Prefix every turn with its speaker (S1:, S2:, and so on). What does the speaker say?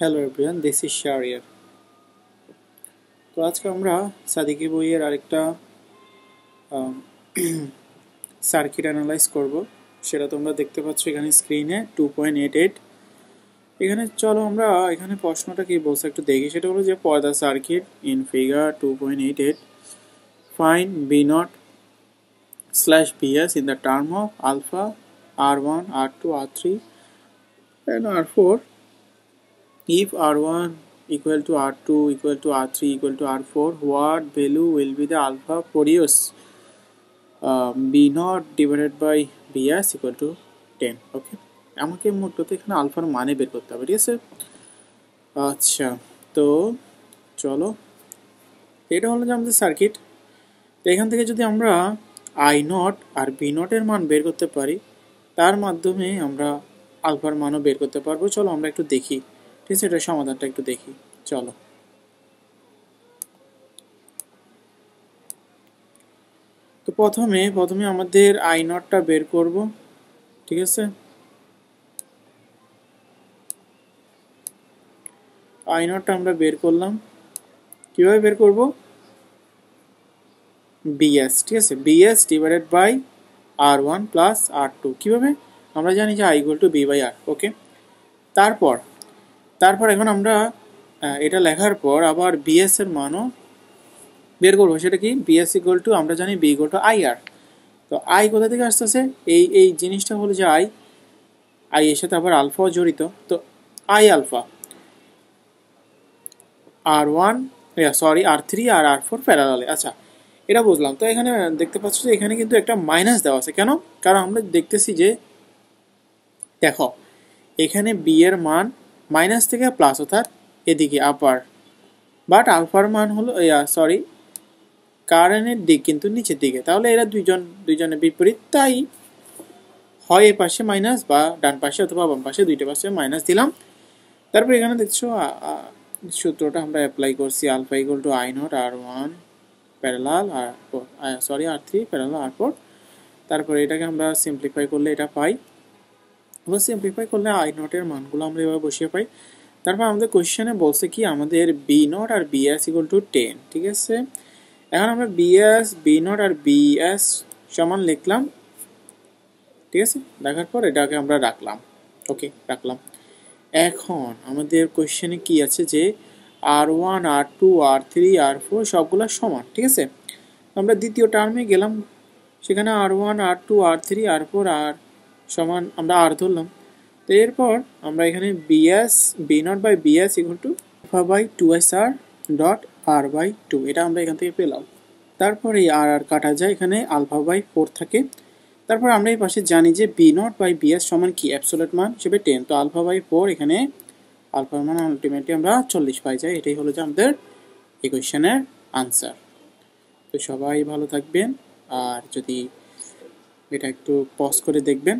S1: Hello everyone, this is Shahriar. তো আজকে আমরা সাদিকি বইয়ের আরেকটা সার্কিট অ্যানালাইজ করব। সেটা তোমরা দেখতে পাচ্ছ এখানে স্ক্রিনে 2.88। এখানে চলো আমরা এখানে প্রশ্নটা কি বলছে একটু দেখি। সেটা হলো যে for the circuit in figure 2.88 find B naught slash BS in the term of alpha R1 R2 R3 and R4 if R1 equal to R2 equal to R3 equal to R4, what value will be the alpha produced? B naught divided by Bs equal to 10. ওকে, আমাকে মূলত এখানে আলফার মানে বের করতে হবে, ঠিক আছে। আচ্ছা, তো চলো, এটা হলো যে আমাদের সার্কিট। তো এখান থেকে যদি আমরা আই নট আর বি নটের মান বের করতে পারি, তার মাধ্যমে আমরা আলফার মানও বের করতে পারবো। চলো আমরা একটু দেখি, ঠিক আছে, এটার সমাধানটা একটু দেখি। চলো, তো প্রথমে আমাদের আই নটটা বের করব, ঠিক আছে। আই নটটা আমরা বের করলাম, কিভাবে বের করব? বিএস, ঠিক আছে, BS divided by R1 plus R2। কিভাবে? আমরা জানি যে I equal to V by R. Okay, তারপর এখন আমরা এটা লেখার পর আবার বিএস এর মানও বের করবো। সেটা কি? বিএস ইকুয়াল টু, আমরা জানি বি ইকুয়াল টু আই আর। তো আই কোথা থেকে আসতেছে? এই জিনিসটা হলো যে আই এর সাথে আবার আলফাও জড়িত। তো I alpha R1 R3 R R4 প্যারালালে। আচ্ছা, এটা বুঝলাম। তো এখানে দেখতে পাচ্ছ যে এখানে কিন্তু একটা মাইনাস দেওয়া আছে। কেন? কারণ আমরা দেখতেছি যে, দেখো এখানে বি এর মান মাইনাস থেকে প্লাস, অর্থাৎ এদিকে আপার, বাট আলফার মান হলো কারেন্টের দিক কিন্তু নিচের দিকে। তাহলে এরা দুইজনের বিপরীত, তাই হয় এ পাশে মাইনাস বা ডান পাশে অথবা বাম পাশে, দুইটা পাশে মাইনাস দিলাম। তারপর এখানে দেখছো সূত্রটা আমরা অ্যাপ্লাই করছি, alpha equal to I naught R1 parallel R3 parallel R4। তারপরে এটাকে আমরা সিম্পলিফাই করলে এটা পাই। এবার সিম্পলিফাই করলে আই নটের মানগুলো আমরা এভাবে বসিয়ে পাই। তারপর আমাদের কোয়েশ্চেনে বলছে কি, আমাদের বি নট আর বিএস ইকুয়াল টু 10, ঠিক আছে। এখন আমরা বি নট আর বিএস সমান লিখলাম, ঠিক আছে। দেখার পর এটাকে আমরা রাখলাম, ওকে রাখলাম। এখন আমাদের কোয়েশ্চেনে কি আছে যে R1 R2 R3 R4 সবগুলো সমান, ঠিক আছে। আমরা দ্বিতীয় টার্মে গেলাম, সেখানে R1 R2 R3 R4 আর সমান আমরা আর ধরলাম। তো এরপর আমরা এখানে B naught by BS equal to alpha by 2SR dot R by 2, এটা আমরা এখান থেকে পেলাম। তারপর এই আর কাটা যায়, এখানে আলফা বাই 4 থাকে। তারপর আমরা এই পাশে জানি যে বি নট বাই বিএস সমান কি, অ্যাবসোলিউট মান হিসেবে 10। তো আলফা বাই 4, এখানে আলফার মান আলটিমেটলি আমরা 40 পাই যাই। এটাই হলো যে আমাদের এই কোয়েশ্চেনের আনসার। তো সবাই ভালো থাকবেন, আর যদি এটা একটু পজ করে দেখবেন।